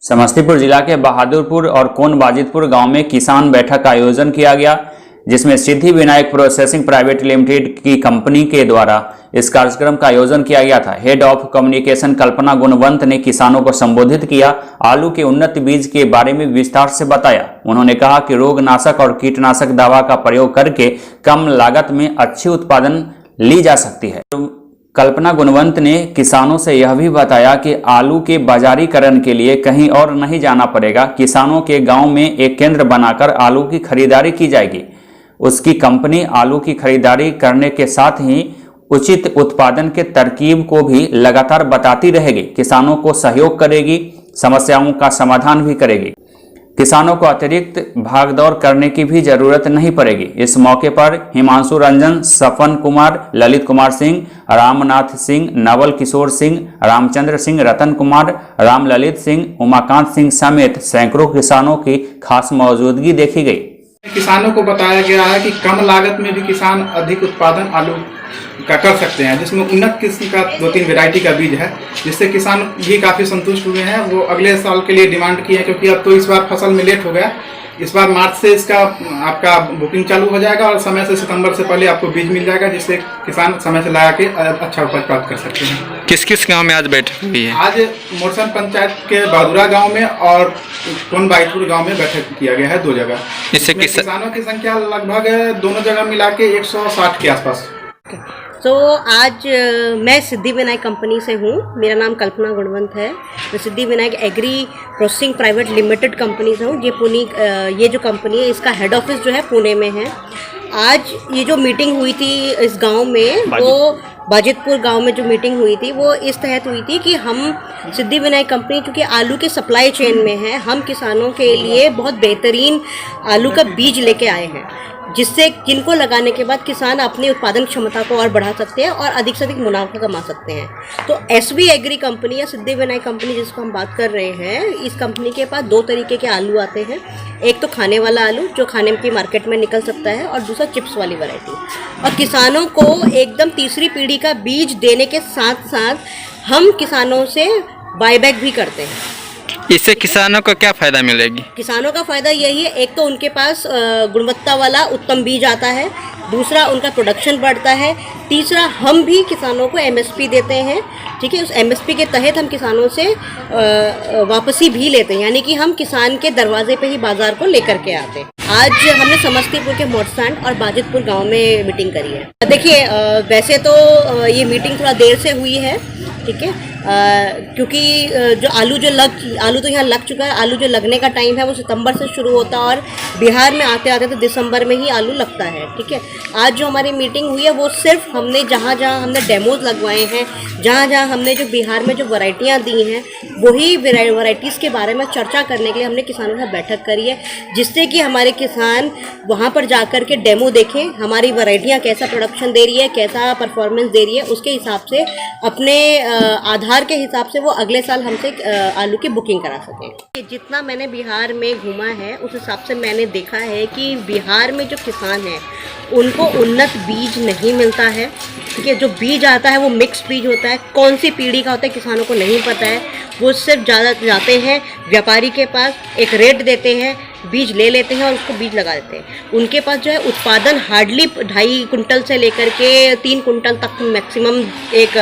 समस्तीपुर जिला के बहादुरपुर और कोन बाजितपुर गांव में किसान बैठक का आयोजन किया गया, जिसमें Siddhi Vinayak processing private limited की कंपनी के द्वारा इस कार्यक्रम का आयोजन किया गया था। हेड ऑफ कम्युनिकेशन कल्पना गुणवंत ने किसानों को संबोधित किया। आलू के उन्नत बीज के बारे में विस्तार से बताया। उन्होंने कहा कि रोगनाशक और कीटनाशक दवा का प्रयोग करके कम लागत में अच्छी उत्पादन ली जा सकती है। कल्पना गुणवंत ने किसानों से यह भी बताया कि आलू के बाजारीकरण के लिए कहीं और नहीं जाना पड़ेगा। किसानों के गांव में एक केंद्र बनाकर आलू की खरीदारी की जाएगी। उसकी कंपनी आलू की खरीदारी करने के साथ ही उचित उत्पादन के तरकीब को भी लगातार बताती रहेगी, किसानों को सहयोग करेगी, समस्याओं का समाधान भी करेगी। किसानों को अतिरिक्त भागदौड़ करने की भी जरूरत नहीं पड़ेगी। इस मौके पर हिमांशु रंजन, सपन कुमार, ललित कुमार सिंह, रामनाथ सिंह, नवल किशोर सिंह, रामचंद्र सिंह, रतन कुमार, राम ललित सिंह, उमाकांत सिंह समेत सैकड़ों किसानों की खास मौजूदगी देखी गई। किसानों को बताया गया है कि कम लागत में भी किसान अधिक उत्पादन आलू का कर सकते हैं, जिसमें उन्नत किस्म का 2-3 वैरायटी का बीज है, जिससे किसान भी काफ़ी संतुष्ट हुए हैं। वो अगले साल के लिए डिमांड की है, क्योंकि अब तो इस बार फसल में लेट हो गया। इस बार मार्च से इसका आपका बुकिंग चालू हो जाएगा और समय से सितंबर से पहले आपको बीज मिल जाएगा, जिससे किसान समय से लगा के अच्छा उपज प्राप्त कर सकते हैं। किस किस गांव में आज बैठक हुई है? आज मोरसन पंचायत के बहादुरा गांव में और कोन बाजितपुर गांव में बैठक किया गया है, 2 जगह। इससे किसानों की संख्या लगभग दोनों जगह मिला के 160 के आसपास। तो आज मैं सिद्धि विनायक कंपनी से हूँ। मेरा नाम कल्पना गुणवंत है। मैं Siddhi Vinayak agri processing private limited company से हूँ। ये जो कंपनी है, इसका हेड ऑफिस जो है पुणे में है। आज ये जो मीटिंग हुई थी इस गांव में, वो बाजितपुर गांव में जो मीटिंग हुई थी वो इस तहत हुई थी कि हम सिद्धि विनायक कंपनी, चूँकि आलू के सप्लाई चेन में है, हम किसानों के लिए बहुत बेहतरीन आलू का बीज लेके आए हैं, जिनको लगाने के बाद किसान अपनी उत्पादन क्षमता को और बढ़ा सकते हैं और अधिक से अधिक मुनाफा कमा सकते हैं। तो एसवी एग्री कंपनी या सिद्धि विनायक कंपनी जिसको हम बात कर रहे हैं, इस कंपनी के पास 2 तरीके के आलू आते हैं। एक तो खाने वाला आलू जो खाने की मार्केट में निकल सकता है, और दूसरा चिप्स वाली वैरायटी। और किसानों को एकदम तीसरी पीढ़ी का बीज देने के साथ साथ हम किसानों से बायबैक भी करते हैं। इससे किसानों को क्या फ़ायदा मिलेगी? किसानों का फ़ायदा यही है, एक तो उनके पास गुणवत्ता वाला उत्तम बीज आता है, दूसरा उनका प्रोडक्शन बढ़ता है, तीसरा हम भी किसानों को एमएसपी देते हैं। ठीक है, उस एमएसपी के तहत हम किसानों से वापसी भी लेते हैं, यानी कि हम किसान के दरवाजे पे ही बाज़ार को लेकर के आते हैं। आज हमने समस्तीपुर के मोरसैंड और बाजितपुर गांव में मीटिंग करी है। देखिए, वैसे तो ये मीटिंग थोड़ा देर से हुई है, ठीक है, क्योंकि जो आलू तो यहाँ लग चुका है। आलू जो लगने का टाइम है वो सितंबर से शुरू होता है और बिहार में आते आते तो दिसंबर में ही आलू लगता है। ठीक है, आज जो हमारी मीटिंग हुई है वो सिर्फ हमने जहाँ हमने डेमोज लगवाए हैं, जहाँ हमने जो बिहार में जो वैरायटियाँ दी हैं, वही वैरायटीज़ के बारे में चर्चा करने के लिए हमने किसानों के साथ बैठक करी है, जिससे कि हमारे किसान वहाँ पर जाकर के डेमो देखें, हमारी वैरायटियाँ कैसा प्रोडक्शन दे रही है, कैसा परफॉर्मेंस दे रही है, उसके हिसाब से अपने आधार के हिसाब से वो अगले साल हमसे आलू की बुकिंग करा सकें। जितना मैंने बिहार में घूमा है उस हिसाब से मैंने देखा है कि बिहार में जो किसान हैं उनको उन्नत बीज नहीं मिलता है। ठीक है, जो बीज आता है वो मिक्स बीज होता है, कौन सी पीढ़ी का होता है किसानों को नहीं पता है। वो सिर्फ ज़्यादा जाते हैं व्यापारी के पास, एक रेट देते हैं, बीज ले लेते हैं और उसको बीज लगा देते हैं। उनके पास जो है उत्पादन हार्डली 2.5 कुंटल से लेकर के 3 कुंटल तक मैक्सिमम एक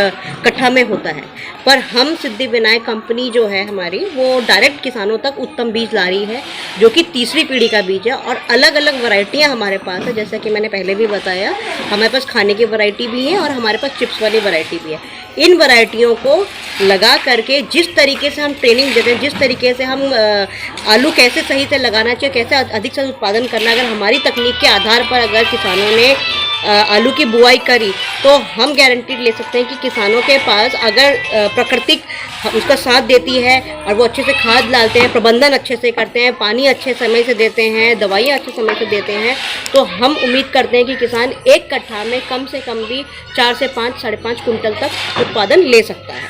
कट्ठा में होता है। पर हम सिद्धि विनायक कंपनी जो है हमारी, वो डायरेक्ट किसानों तक उत्तम बीज ला रही है, जो कि तीसरी पीढ़ी का बीज है। और अलग अलग वैरायटियां हमारे पास है, जैसा कि मैंने पहले भी बताया, हमारे पास खाने की वैरायटी भी है और हमारे पास चिप्स वाली वैरायटी भी है। इन वैरायटियों को लगा करके जिस तरीके से हम ट्रेनिंग देते हैं, जिस तरीके से हम आलू कैसे सही से लगाना चाहिए, कैसे अधिक से उत्पादन करना, अगर हमारी तकनीक के आधार पर अगर किसानों ने आलू की बुआई करी, तो हम गारंटी ले सकते हैं कि किसानों के पास अगर प्राकृतिक उसका साथ देती है और वो अच्छे से खाद डालते हैं, प्रबंधन अच्छे से करते हैं, पानी अच्छे समय से देते हैं, दवाइयाँ अच्छे समय से देते हैं, तो हम उम्मीद करते हैं कि किसान एक कट्ठा में कम से कम भी 4 से 5, 5.5 कुंटल तक उत्पादन ले सकता है।